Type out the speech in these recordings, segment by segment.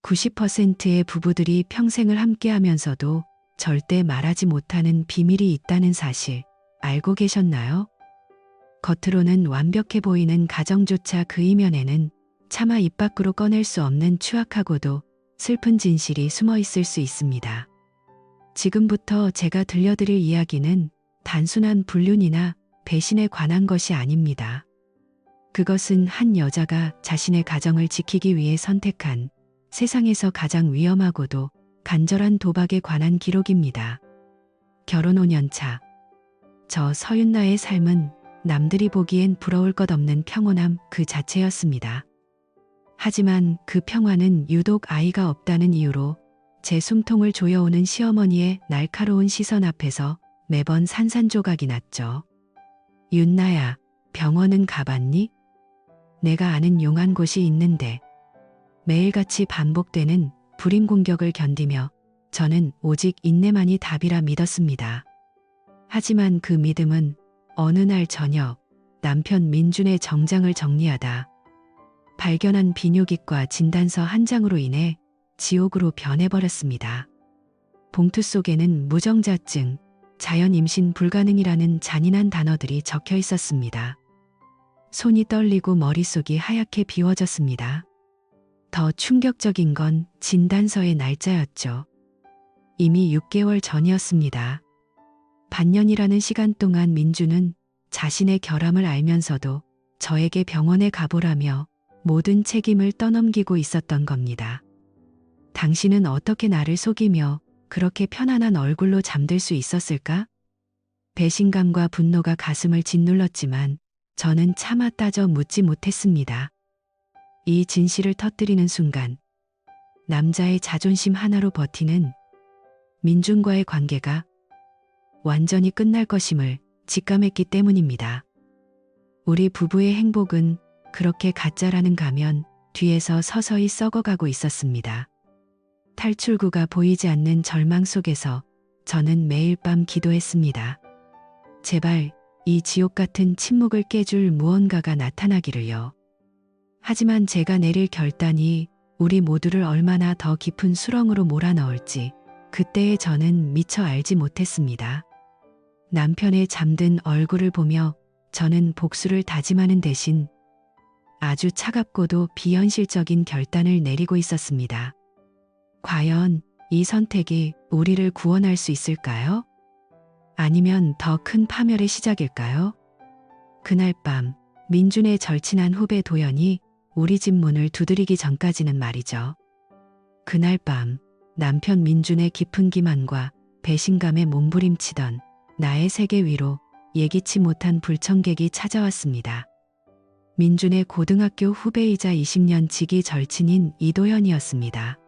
90%의 부부들이 평생을 함께하면서도 절대 말하지 못하는 비밀이 있다는 사실 알고 계셨나요? 겉으로는 완벽해 보이는 가정조차 그 이면에는 차마 입 밖으로 꺼낼 수 없는 추악하고도 슬픈 진실이 숨어 있을 수 있습니다. 지금부터 제가 들려드릴 이야기는 단순한 불륜이나 배신에 관한 것이 아닙니다. 그것은 한 여자가 자신의 가정을 지키기 위해 선택한 세상에서 가장 위험하고도 간절한 도박에 관한 기록입니다. 결혼 5년 차. 저 서윤나의 삶은 남들이 보기엔 부러울 것 없는 평온함 그 자체였습니다. 하지만 그 평화는 유독 아이가 없다는 이유로 제 숨통을 조여오는 시어머니의 날카로운 시선 앞에서 매번 산산조각이 났죠. 윤나야, 병원은 가봤니? 내가 아는 용한 곳이 있는데. 매일같이 반복되는 불임 공격을 견디며 저는 오직 인내만이 답이라 믿었습니다. 하지만 그 믿음은 어느 날 저녁 남편 민준의 정장을 정리하다 발견한 비뇨기과 진단서 한 장으로 인해 지옥으로 변해버렸습니다. 봉투 속에는 무정자증, 자연 임신 불가능이라는 잔인한 단어들이 적혀 있었습니다. 손이 떨리고 머릿속이 하얗게 비워졌습니다. 더 충격적인 건 진단서의 날짜였죠. 이미 6개월 전이었습니다. 반년이라는 시간 동안 민주는 자신의 결함을 알면서도 저에게 병원에 가보라며 모든 책임을 떠넘기고 있었던 겁니다. 당신은 어떻게 나를 속이며 그렇게 편안한 얼굴로 잠들 수 있었을까? 배신감과 분노가 가슴을 짓눌렀지만 저는 차마 따져 묻지 못했습니다. 이 진실을 터뜨리는 순간 남자의 자존심 하나로 버티는 민준과의 관계가 완전히 끝날 것임을 직감했기 때문입니다. 우리 부부의 행복은 그렇게 가짜라는 가면 뒤에서 서서히 썩어가고 있었습니다. 탈출구가 보이지 않는 절망 속에서 저는 매일 밤 기도했습니다. 제발 이 지옥 같은 침묵을 깨줄 무언가가 나타나기를요. 하지만 제가 내릴 결단이 우리 모두를 얼마나 더 깊은 수렁으로 몰아넣을지 그때의 저는 미처 알지 못했습니다. 남편의 잠든 얼굴을 보며 저는 복수를 다짐하는 대신 아주 차갑고도 비현실적인 결단을 내리고 있었습니다. 과연 이 선택이 우리를 구원할 수 있을까요? 아니면 더 큰 파멸의 시작일까요? 그날 밤 민준의 절친한 후배 도연이 우리 집 문을 두드리기 전까지는 말이죠. 그날 밤 남편 민준의 깊은 기만과 배신감에 몸부림치던 나의 세계 위로 예기치 못한 불청객이 찾아왔습니다. 민준의 고등학교 후배이자 20년 지기 절친인 이도현이었습니다.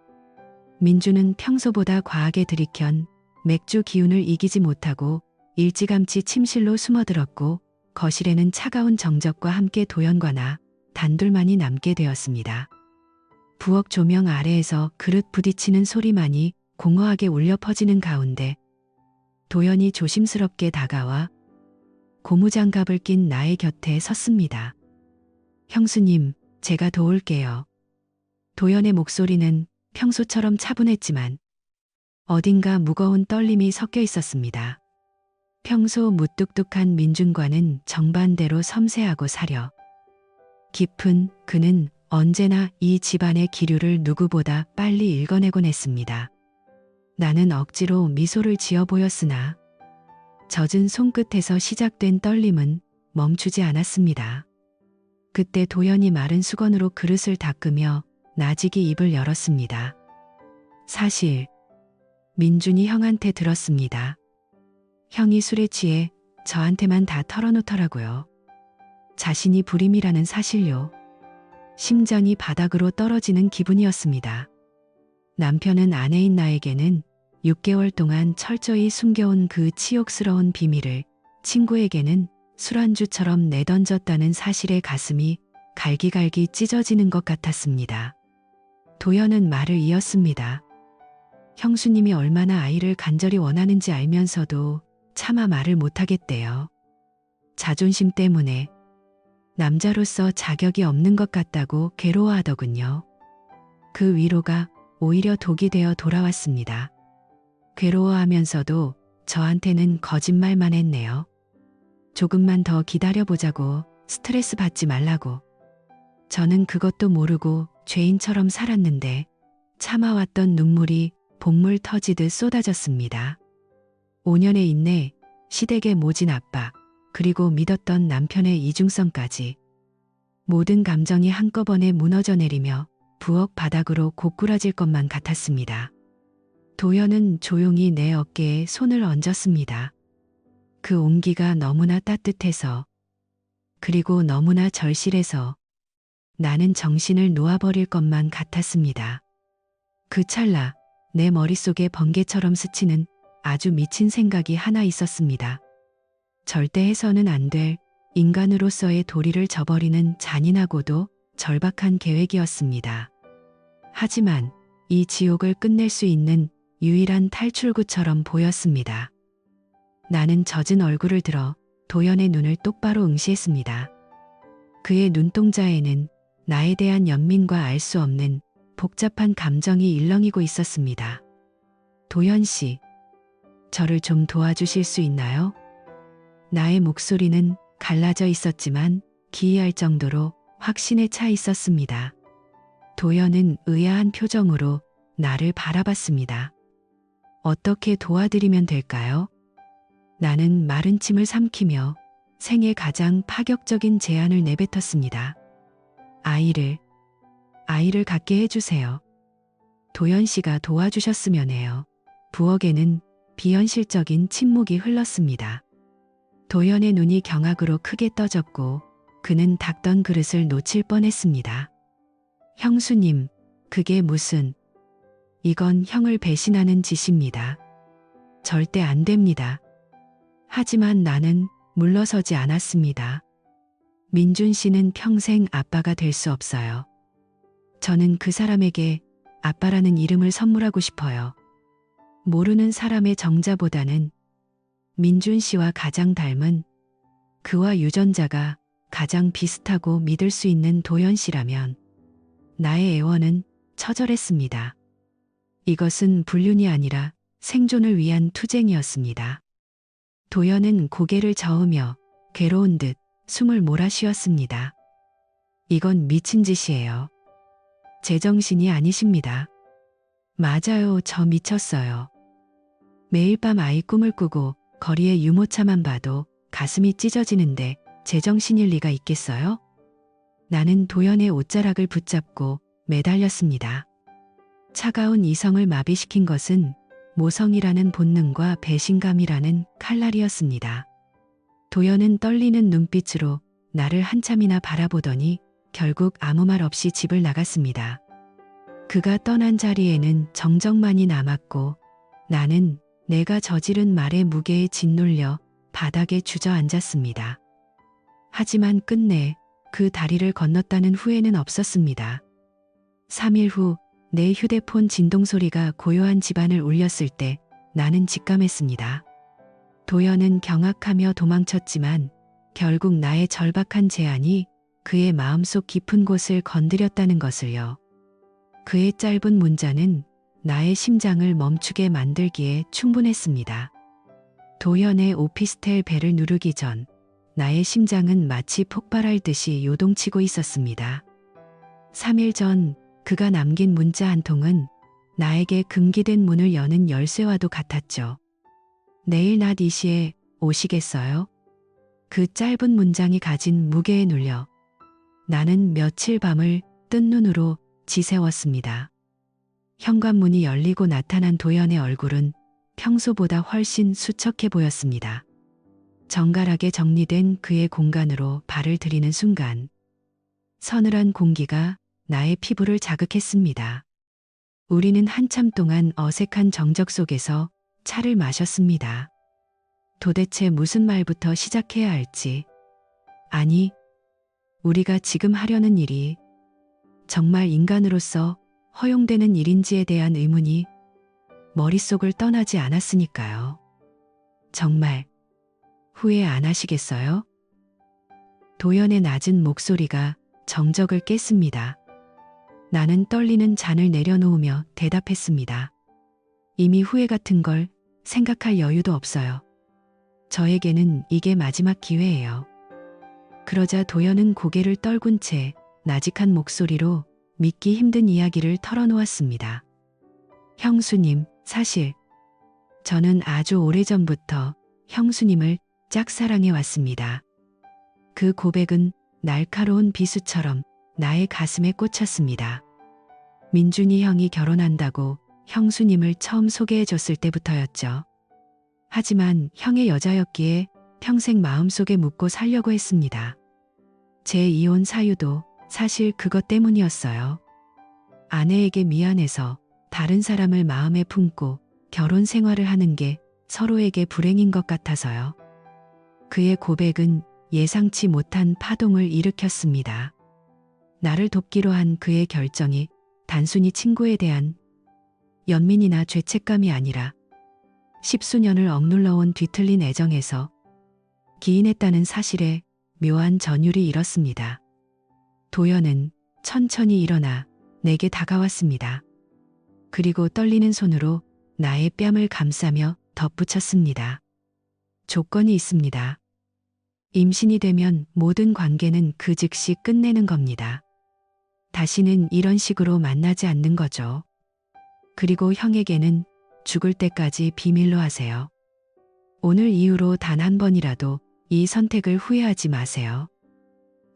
민준은 평소보다 과하게 들이켠 맥주 기운을 이기지 못하고 일찌감치 침실로 숨어들었고 거실에는 차가운 정적과 함께 도연과 나 단둘만이 남게 되었습니다. 부엌 조명 아래에서 그릇 부딪히는 소리만이 공허하게 울려 퍼지는 가운데 도연이 조심스럽게 다가와 고무장갑을 낀 나의 곁에 섰습니다. 형수님, 제가 도울게요. 도연의 목소리는 평소처럼 차분했지만 어딘가 무거운 떨림이 섞여 있었습니다. 평소 무뚝뚝한 민준과는 정반대로 섬세하고 사려 깊은 그는 언제나 이 집안의 기류를 누구보다 빨리 읽어내곤 했습니다. 나는 억지로 미소를 지어 보였으나 젖은 손끝에서 시작된 떨림은 멈추지 않았습니다. 그때 도연이 마른 수건으로 그릇을 닦으며 나직이 입을 열었습니다. 사실 민준이 형한테 들었습니다. 형이 술에 취해 저한테만 다 털어놓더라고요. 자신이 불임이라는 사실요. 심장이 바닥으로 떨어지는 기분이었습니다. 남편은 아내인 나에게는 6개월 동안 철저히 숨겨온 그 치욕스러운 비밀을 친구에게는 술안주처럼 내던졌다는 사실에 가슴이 갈기갈기 찢어지는 것 같았습니다. 도연은 말을 이었습니다. 형수님이 얼마나 아이를 간절히 원하는지 알면서도 차마 말을 못하겠대요. 자존심 때문에 남자로서 자격이 없는 것 같다고 괴로워하더군요. 그 위로가 오히려 독이 되어 돌아왔습니다. 괴로워하면서도 저한테는 거짓말만 했네요. 조금만 더 기다려보자고, 스트레스 받지 말라고. 저는 그것도 모르고 죄인처럼 살았는데 참아왔던 눈물이 본물 터지듯 쏟아졌습니다. 5년의 인내, 시댁의 모진 압박, 그리고 믿었던 남편의 이중성까지. 모든 감정이 한꺼번에 무너져 내리며 부엌 바닥으로 고꾸라질 것만 같았습니다. 도연은 조용히 내 어깨에 손을 얹었습니다. 그 온기가 너무나 따뜻해서, 그리고 너무나 절실해서 나는 정신을 놓아버릴 것만 같았습니다. 그 찰나 내 머릿속에 번개처럼 스치는 아주 미친 생각이 하나 있었습니다. 절대 해서는 안 될 인간으로서의 도리를 저버리는 잔인하고도 절박한 계획이었습니다. 하지만 이 지옥을 끝낼 수 있는 유일한 탈출구처럼 보였습니다. 나는 젖은 얼굴을 들어 도연의 눈을 똑바로 응시했습니다. 그의 눈동자에는 나에 대한 연민과 알 수 없는 복잡한 감정이 일렁이고 있었습니다. 도연 씨, 저를 좀 도와주실 수 있나요? 나의 목소리는 갈라져 있었지만 기이할 정도로 확신에 차 있었습니다. 도연은 의아한 표정으로 나를 바라봤습니다. 어떻게 도와드리면 될까요? 나는 마른 침을 삼키며 생애 가장 파격적인 제안을 내뱉었습니다. 아이를 갖게 해주세요. 도연 씨가 도와주셨으면 해요. 부엌에는 비현실적인 침묵이 흘렀습니다. 도연의 눈이 경악으로 크게 떠졌고 그는 닦던 그릇을 놓칠 뻔했습니다. 형수님, 그게 무슨... 이건 형을 배신하는 짓입니다. 절대 안 됩니다. 하지만 나는 물러서지 않았습니다. 민준 씨는 평생 아빠가 될 수 없어요. 저는 그 사람에게 아빠라는 이름을 선물하고 싶어요. 모르는 사람의 정자보다는 민준 씨와 가장 닮은, 그와 유전자가 가장 비슷하고 믿을 수 있는 도연 씨라면 나의 애원은 처절했습니다. 이것은 불륜이 아니라 생존을 위한 투쟁이었습니다. 도연은 고개를 저으며 괴로운 듯 숨을 몰아쉬었습니다. 이건 미친 짓이에요. 제정신이 아니십니다. 맞아요, 저 미쳤어요. 매일 밤 아이 꿈을 꾸고 거리의 유모차만 봐도 가슴이 찢어지는데 제정신일 리가 있겠어요? 나는 도연의 옷자락을 붙잡고 매달렸습니다. 차가운 이성을 마비시킨 것은 모성이라는 본능과 배신감이라는 칼날이었습니다. 도연은 떨리는 눈빛으로 나를 한참이나 바라보더니 결국 아무 말 없이 집을 나갔습니다. 그가 떠난 자리에는 정적만이 남았고 나는 내가 저지른 말의 무게에 짓눌려 바닥에 주저앉았습니다. 하지만 끝내 그 다리를 건넜다는 후회는 없었습니다. 3일 후 내 휴대폰 진동소리가 고요한 집안을 울렸을 때 나는 직감했습니다. 도연은 경악하며 도망쳤지만 결국 나의 절박한 제안이 그의 마음속 깊은 곳을 건드렸다는 것을요. 그의 짧은 문자는 나의 심장을 멈추게 만들기에 충분했습니다. 도연의 오피스텔 벨을 누르기 전 나의 심장은 마치 폭발할 듯이 요동치고 있었습니다. 3일 전 그가 남긴 문자 한 통은 나에게 금기된 문을 여는 열쇠와도 같았죠. 내일 낮 2시에 오시겠어요? 그 짧은 문장이 가진 무게에 눌려 나는 며칠 밤을 뜬 눈으로 지새웠습니다. 현관문이 열리고 나타난 도연의 얼굴은 평소보다 훨씬 수척해 보였습니다. 정갈하게 정리된 그의 공간으로 발을 들이는 순간 서늘한 공기가 나의 피부를 자극했습니다. 우리는 한참 동안 어색한 정적 속에서 차를 마셨습니다. 도대체 무슨 말부터 시작해야 할지, 아니, 우리가 지금 하려는 일이 정말 인간으로서 허용되는 일인지에 대한 의문이 머릿속을 떠나지 않았으니까요. 정말 후회 안 하시겠어요? 도연의 낮은 목소리가 정적을 깼습니다. 나는 떨리는 잔을 내려놓으며 대답했습니다. 이미 후회 같은 걸 생각할 여유도 없어요. 저에게는 이게 마지막 기회예요. 그러자 도연은 고개를 떨군 채 나직한 목소리로 믿기 힘든 이야기를 털어놓았습니다. 형수님, 사실 저는 아주 오래전부터 형수님을 짝사랑해 왔습니다. 그 고백은 날카로운 비수처럼 나의 가슴에 꽂혔습니다. 민준이 형이 결혼한다고 형수님을 처음 소개해 줬을 때부터였죠. 하지만 형의 여자였기에 평생 마음속에 묻고 살려고 했습니다. 제 이혼 사유도 사실 그것 때문이었어요. 아내에게 미안해서 다른 사람을 마음에 품고 결혼 생활을 하는 게 서로에게 불행인 것 같아서요. 그의 고백은 예상치 못한 파동을 일으켰습니다. 나를 돕기로 한 그의 결정이 단순히 친구에 대한 연민이나 죄책감이 아니라 십수년을 억눌러온 뒤틀린 애정에서 기인했다는 사실에 묘한 전율이 일었습니다. 도연은 천천히 일어나 내게 다가왔습니다. 그리고 떨리는 손으로 나의 뺨을 감싸며 덧붙였습니다. 조건이 있습니다. 임신이 되면 모든 관계는 그 즉시 끝내는 겁니다. 다시는 이런 식으로 만나지 않는 거죠. 그리고 형에게는 죽을 때까지 비밀로 하세요. 오늘 이후로 단 한 번이라도 이 선택을 후회하지 마세요.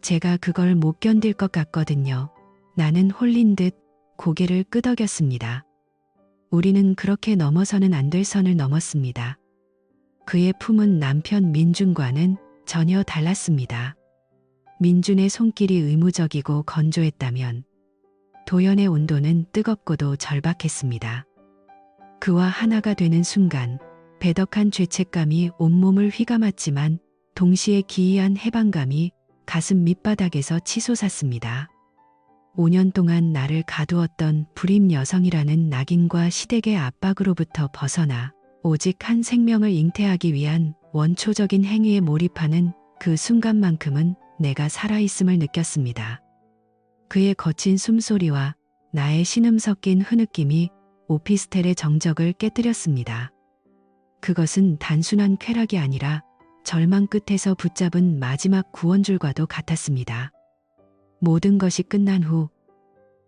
제가 그걸 못 견딜 것 같거든요. 나는 홀린 듯 고개를 끄덕였습니다. 우리는 그렇게 넘어서는 안 될 선을 넘었습니다. 그의 품은 남편 민준과는 전혀 달랐습니다. 민준의 손길이 의무적이고 건조했다면 도연의 온도는 뜨겁고도 절박했습니다. 그와 하나가 되는 순간 배덕한 죄책감이 온몸을 휘감았지만 동시에 기이한 해방감이 가슴 밑바닥에서 치솟았습니다. 5년 동안 나를 가두었던 불임 여성이라는 낙인과 시댁의 압박으로부터 벗어나 오직 한 생명을 잉태하기 위한 원초적인 행위에 몰입하는 그 순간만큼은 내가 살아있음을 느꼈습니다. 그의 거친 숨소리와 나의 신음 섞인 흐느낌이 오피스텔의 정적을 깨뜨렸습니다. 그것은 단순한 쾌락이 아니라 절망 끝에서 붙잡은 마지막 구원줄과도 같았습니다. 모든 것이 끝난 후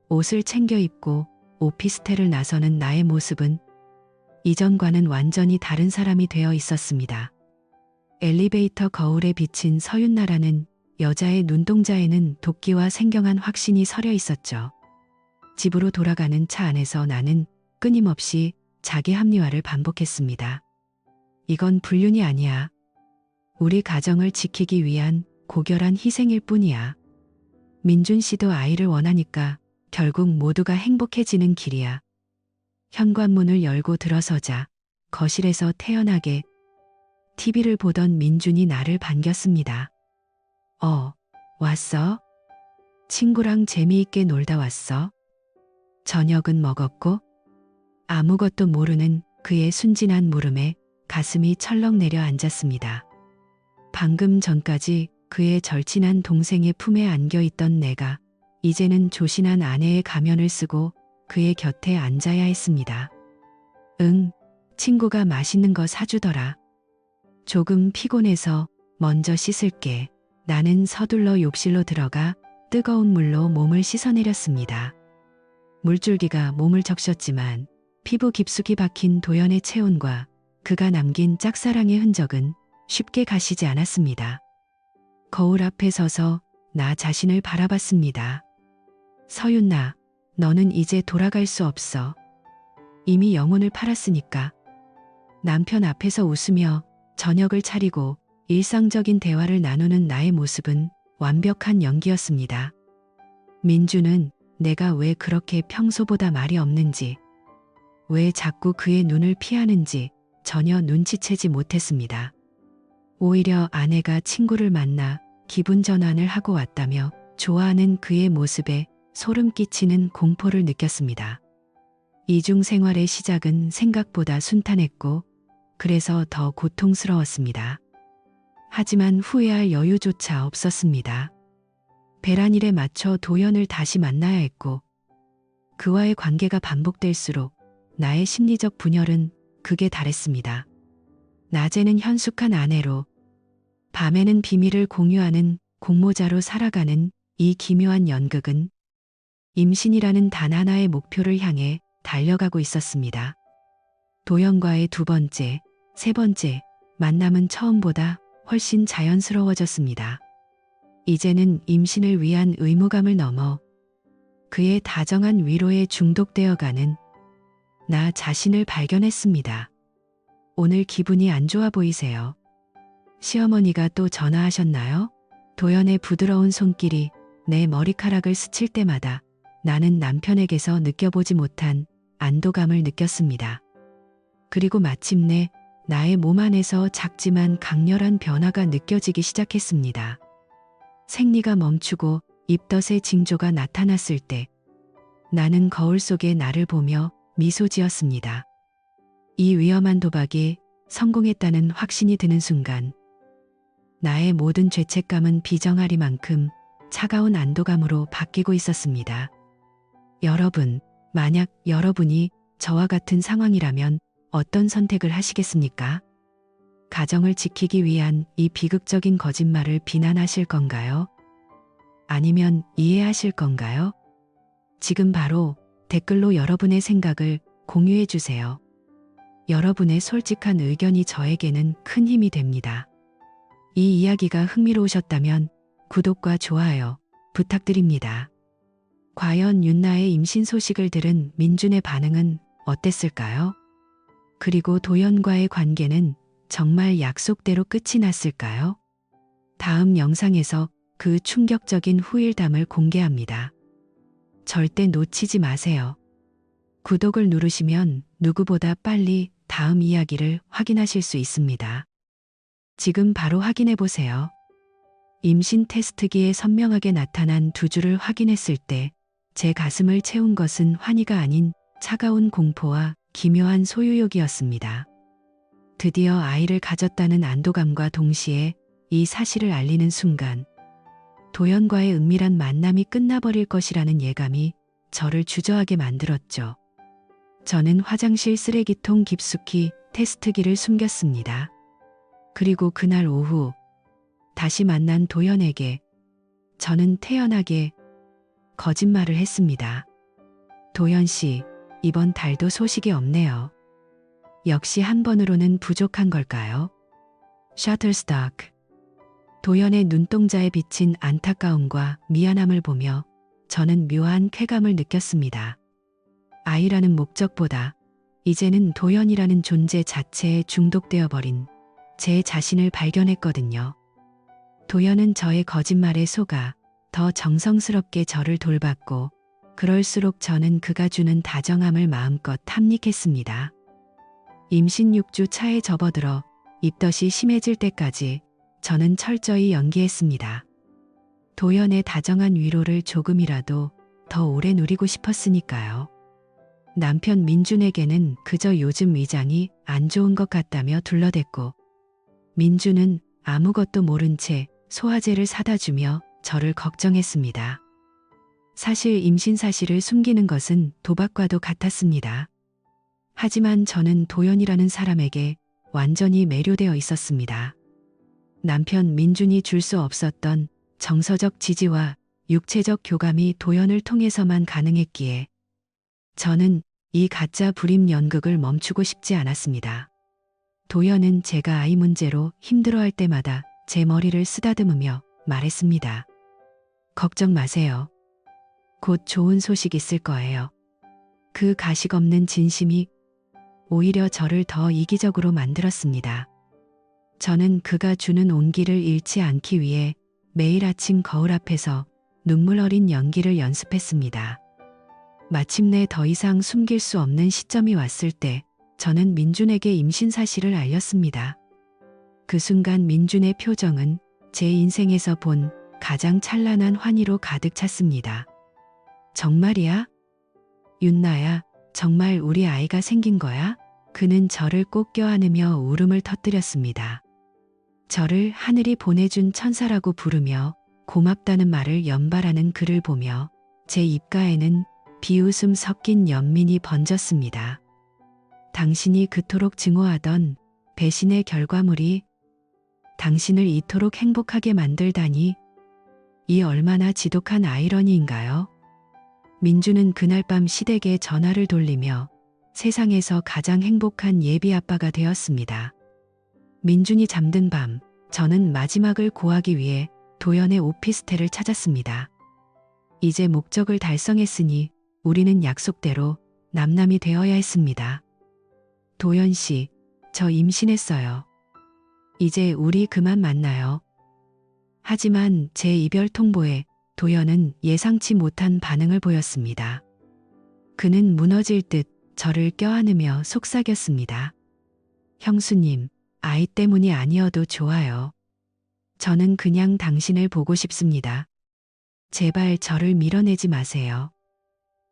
옷을 챙겨 입고 오피스텔을 나서는 나의 모습은 이전과는 완전히 다른 사람이 되어 있었습니다. 엘리베이터 거울에 비친 서윤나라는 여자의 눈동자에는 도끼와 생경한 확신이 서려 있었죠. 집으로 돌아가는 차 안에서 나는 끊임없이 자기 합리화를 반복했습니다. 이건 불륜이 아니야. 우리 가정을 지키기 위한 고결한 희생일 뿐이야. 민준 씨도 아이를 원하니까 결국 모두가 행복해지는 길이야. 현관문을 열고 들어서자 거실에서 태연하게 TV를 보던 민준이 나를 반겼습니다. 왔어? 친구랑 재미있게 놀다 왔어? 저녁은 먹었고? 아무것도 모르는 그의 순진한 물음에 가슴이 철렁 내려앉았습니다. 방금 전까지 그의 절친한 동생의 품에 안겨있던 내가 이제는 조신한 아내의 가면을 쓰고 그의 곁에 앉아야 했습니다. 응, 친구가 맛있는 거 사주더라. 조금 피곤해서 먼저 씻을게. 나는 서둘러 욕실로 들어가 뜨거운 물로 몸을 씻어내렸습니다. 물줄기가 몸을 적셨지만 피부 깊숙이 박힌 도연의 체온과 그가 남긴 짝사랑의 흔적은 쉽게 가시지 않았습니다. 거울 앞에 서서 나 자신을 바라봤습니다. 서윤나, 너는 이제 돌아갈 수 없어. 이미 영혼을 팔았으니까. 남편 앞에서 웃으며 저녁을 차리고 일상적인 대화를 나누는 나의 모습은 완벽한 연기였습니다. 민주는 내가 왜 그렇게 평소보다 말이 없는지, 왜 자꾸 그의 눈을 피하는지 전혀 눈치채지 못했습니다. 오히려 아내가 친구를 만나 기분 전환을 하고 왔다며 좋아하는 그의 모습에 소름 끼치는 공포를 느꼈습니다. 이중 생활의 시작은 생각보다 순탄했고 그래서 더 고통스러웠습니다. 하지만 후회할 여유조차 없었습니다. 배란일에 맞춰 도연을 다시 만나야 했고 그와의 관계가 반복될수록 나의 심리적 분열은 극에 달했습니다. 낮에는 현숙한 아내로, 밤에는 비밀을 공유하는 공모자로 살아가는 이 기묘한 연극은 임신이라는 단 하나의 목표를 향해 달려가고 있었습니다. 도연과의 두 번째, 세 번째 만남은 처음보다 훨씬 자연스러워졌습니다. 이제는 임신을 위한 의무감을 넘어 그의 다정한 위로에 중독되어가는 나 자신을 발견했습니다. 오늘 기분이 안 좋아 보이세요? 시어머니가 또 전화하셨나요? 도연의 부드러운 손길이 내 머리카락을 스칠 때마다 나는 남편에게서 느껴보지 못한 안도감을 느꼈습니다. 그리고 마침내 나의 몸 안에서 작지만 강렬한 변화가 느껴지기 시작했습니다. 생리가 멈추고 입덧의 징조가 나타났을 때 나는 거울 속의 나를 보며 미소 지었습니다. 이 위험한 도박에 성공했다는 확신이 드는 순간 나의 모든 죄책감은 비정하리만큼 차가운 안도감으로 바뀌고 있었습니다. 여러분, 만약 여러분이 저와 같은 상황이라면 어떤 선택을 하시겠습니까? 가정을 지키기 위한 이 비극적인 거짓말을 비난하실 건가요? 아니면 이해하실 건가요? 지금 바로 댓글로 여러분의 생각을 공유해 주세요. 여러분의 솔직한 의견이 저에게는 큰 힘이 됩니다. 이 이야기가 흥미로우셨다면 구독과 좋아요 부탁드립니다. 과연 윤나의 임신 소식을 들은 민준의 반응은 어땠을까요? 그리고 도연과의 관계는 정말 약속대로 끝이 났을까요? 다음 영상에서 그 충격적인 후일담을 공개합니다. 절대 놓치지 마세요. 구독을 누르시면 누구보다 빨리 다음 이야기를 확인하실 수 있습니다. 지금 바로 확인해 보세요. 임신 테스트기에 선명하게 나타난 두 줄을 확인했을 때 제 가슴을 채운 것은 환희가 아닌 차가운 공포와 기묘한 소유욕이었습니다. 드디어 아이를 가졌다는 안도감과 동시에 이 사실을 알리는 순간 도연과의 은밀한 만남이 끝나버릴 것이라는 예감이 저를 주저하게 만들었죠. 저는 화장실 쓰레기통 깊숙이 테스트기를 숨겼습니다. 그리고 그날 오후 다시 만난 도연에게 저는 태연하게 거짓말을 했습니다. 도연 씨, 이번 달도 소식이 없네요. 역시 한 번으로는 부족한 걸까요? 셔틀스톡. 도연의 눈동자에 비친 안타까움과 미안함을 보며 저는 묘한 쾌감을 느꼈습니다. 아이라는 목적보다 이제는 도연이라는 존재 자체에 중독되어 버린 제 자신을 발견했거든요. 도연은 저의 거짓말에 속아 더 정성스럽게 저를 돌봤고 그럴수록 저는 그가 주는 다정함을 마음껏 탐닉했습니다. 임신 6주 차에 접어들어 입덧이 심해질 때까지 저는 철저히 연기했습니다. 도연의 다정한 위로를 조금이라도 더 오래 누리고 싶었으니까요. 남편 민준에게는 그저 요즘 위장이 안 좋은 것 같다며 둘러댔고 민준은 아무것도 모른 채 소화제를 사다 주며 저를 걱정했습니다. 사실 임신 사실을 숨기는 것은 도박과도 같았습니다. 하지만 저는 도연이라는 사람에게 완전히 매료되어 있었습니다. 남편 민준이 줄 수 없었던 정서적 지지와 육체적 교감이 도연을 통해서만 가능했기에 저는 이 가짜 불임 연극을 멈추고 싶지 않았습니다. 도연은 제가 아이 문제로 힘들어할 때마다 제 머리를 쓰다듬으며 말했습니다. 걱정 마세요. 곧 좋은 소식 있을 거예요. 그 가식 없는 진심이 오히려 저를 더 이기적으로 만들었습니다. 저는 그가 주는 온기를 잃지 않기 위해 매일 아침 거울 앞에서 눈물 어린 연기를 연습했습니다. 마침내 더 이상 숨길 수 없는 시점이 왔을 때 저는 민준에게 임신 사실을 알렸습니다. 그 순간 민준의 표정은 제 인생에서 본 가장 찬란한 환희로 가득 찼습니다. 정말이야? 윤나야, 정말 우리 아이가 생긴 거야? 그는 저를 꼭 껴안으며 울음을 터뜨렸습니다. 저를 하늘이 보내준 천사라고 부르며 고맙다는 말을 연발하는 그를 보며 제 입가에는 비웃음 섞인 연민이 번졌습니다. 당신이 그토록 증오하던 배신의 결과물이 당신을 이토록 행복하게 만들다니, 이 얼마나 지독한 아이러니인가요? 민주는 그날 밤 시댁에 전화를 돌리며 세상에서 가장 행복한 예비 아빠가 되었습니다. 민준이 잠든 밤, 저는 마지막을 고하기 위해 도연의 오피스텔을 찾았습니다. 이제 목적을 달성했으니 우리는 약속대로 남남이 되어야 했습니다. 도연 씨, 저 임신했어요. 이제 우리 그만 만나요. 하지만 제 이별 통보에 도연은 예상치 못한 반응을 보였습니다. 그는 무너질 듯 저를 껴안으며 속삭였습니다. 형수님, 아이 때문이 아니어도 좋아요. 저는 그냥 당신을 보고 싶습니다. 제발 저를 밀어내지 마세요.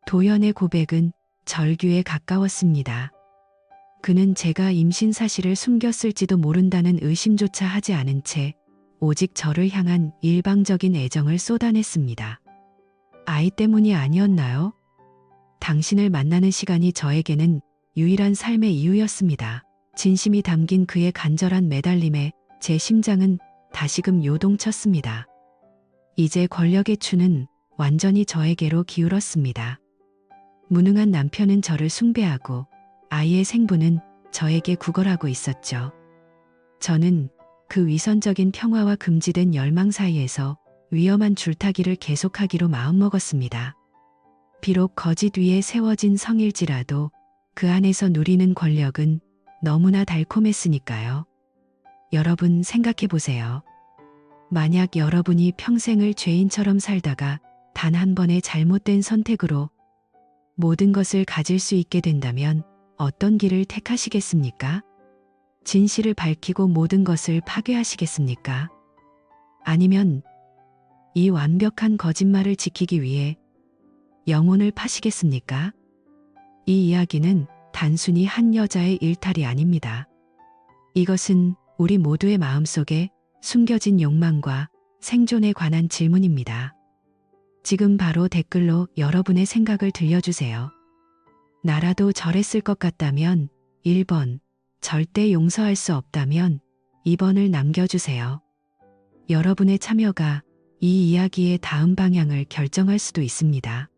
도연의 고백은 절규에 가까웠습니다. 그는 제가 임신 사실을 숨겼을지도 모른다는 의심조차 하지 않은 채 오직 저를 향한 일방적인 애정을 쏟아냈습니다. 아이 때문이 아니었나요? 당신을 만나는 시간이 저에게는 유일한 삶의 이유였습니다. 진심이 담긴 그의 간절한 매달림에 제 심장은 다시금 요동쳤습니다. 이제 권력의 추는 완전히 저에게로 기울었습니다. 무능한 남편은 저를 숭배하고 아이의 생부는 저에게 구걸하고 있었죠. 저는 그 위선적인 평화와 금지된 열망 사이에서 위험한 줄타기를 계속하기로 마음먹었습니다. 비록 거짓 위에 세워진 성일지라도 그 안에서 누리는 권력은 너무나 달콤했으니까요. 여러분 생각해 보세요. 만약 여러분이 평생을 죄인처럼 살다가 단 한 번의 잘못된 선택으로 모든 것을 가질 수 있게 된다면 어떤 길을 택하시겠습니까? 진실을 밝히고 모든 것을 파괴하시겠습니까? 아니면 이 완벽한 거짓말을 지키기 위해 영혼을 파시겠습니까? 이 이야기는 단순히 한 여자의 일탈이 아닙니다. 이것은 우리 모두의 마음속에 숨겨진 욕망과 생존에 관한 질문입니다. 지금 바로 댓글로 여러분의 생각을 들려주세요. 나라도 저랬을 것 같다면 1번, 절대 용서할 수 없다면 2번을 남겨주세요. 여러분의 참여가 이 이야기의 다음 방향을 결정할 수도 있습니다.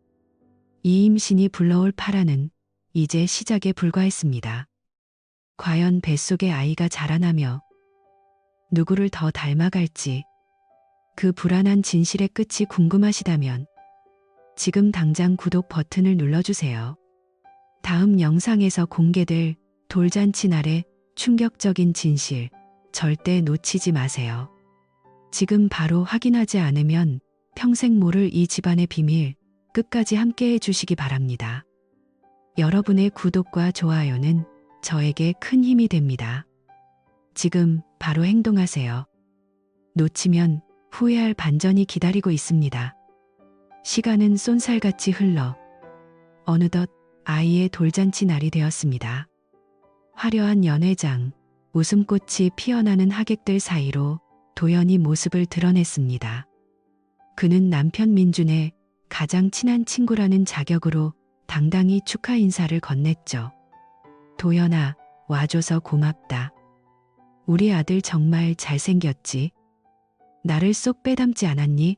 이 임신이 불러올 파란은 이제 시작에 불과했습니다. 과연 뱃속의 아이가 자라나며 누구를 더 닮아갈지, 그 불안한 진실의 끝이 궁금하시다면 지금 당장 구독 버튼을 눌러주세요. 다음 영상에서 공개될 돌잔치 날의 충격적인 진실 절대 놓치지 마세요. 지금 바로 확인하지 않으면 평생 모를 이 집안의 비밀 끝까지 함께 해주시기 바랍니다. 여러분의 구독과 좋아요는 저에게 큰 힘이 됩니다. 지금 바로 행동하세요. 놓치면 후회할 반전이 기다리고 있습니다. 시간은 쏜살같이 흘러 어느덧 아이의 돌잔치 날이 되었습니다. 화려한 연회장, 웃음꽃이 피어나는 하객들 사이로 도연이 모습을 드러냈습니다. 그는 남편 민준의 가장 친한 친구라는 자격으로 당당히 축하 인사를 건넸죠. 도연아, 와줘서 고맙다. 우리 아들 정말 잘생겼지? 나를 쏙 빼닮지 않았니?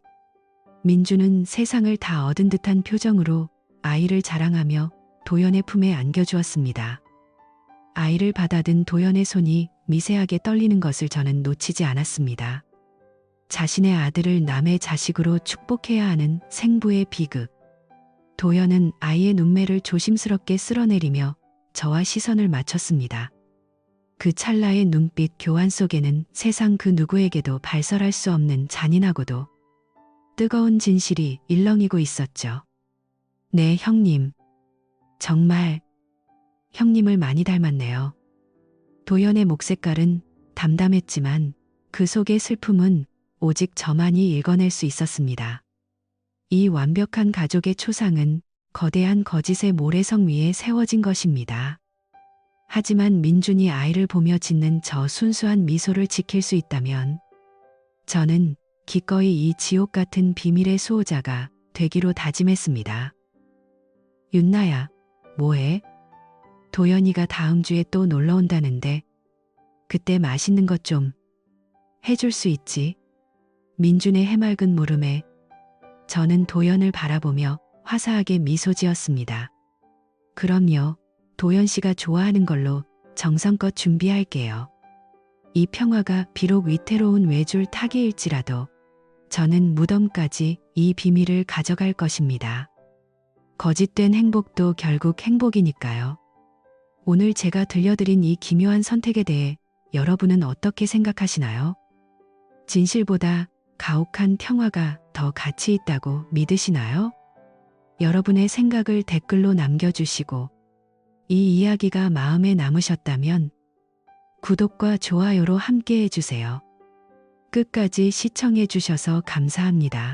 민준은 세상을 다 얻은 듯한 표정으로 아이를 자랑하며 도연의 품에 안겨주었습니다. 아이를 받아든 도연의 손이 미세하게 떨리는 것을 저는 놓치지 않았습니다. 자신의 아들을 남의 자식으로 축복해야 하는 생부의 비극. 도연은 아이의 눈매를 조심스럽게 쓸어내리며 저와 시선을 맞췄습니다. 그 찰나의 눈빛 교환 속에는 세상 그 누구에게도 발설할 수 없는 잔인하고도 뜨거운 진실이 일렁이고 있었죠. 네, 형님. 정말 형님을 많이 닮았네요. 도연의 목 색깔은 담담했지만 그 속의 슬픔은 오직 저만이 읽어낼 수 있었습니다. 이 완벽한 가족의 초상은 거대한 거짓의 모래성 위에 세워진 것입니다. 하지만 민준이 아이를 보며 짓는 저 순수한 미소를 지킬 수 있다면 저는 기꺼이 이 지옥 같은 비밀의 수호자가 되기로 다짐했습니다. 윤나야, 뭐해? 도연이가 다음 주에 또 놀러 온다는데 그때 맛있는 것 좀 해줄 수 있지? 민준의 해맑은 물음에 저는 도연을 바라보며 화사하게 미소 지었습니다. 그럼요. 도연 씨가 좋아하는 걸로 정성껏 준비할게요. 이 평화가 비록 위태로운 외줄 타기일지라도 저는 무덤까지 이 비밀을 가져갈 것입니다. 거짓된 행복도 결국 행복이니까요. 오늘 제가 들려드린 이 기묘한 선택에 대해 여러분은 어떻게 생각하시나요? 진실보다 가혹한 평화가 더 가치 있다고 믿으시나요? 여러분의 생각을 댓글로 남겨주시고 이 이야기가 마음에 남으셨다면 구독과 좋아요로 함께 해주세요. 끝까지 시청해 주셔서 감사합니다.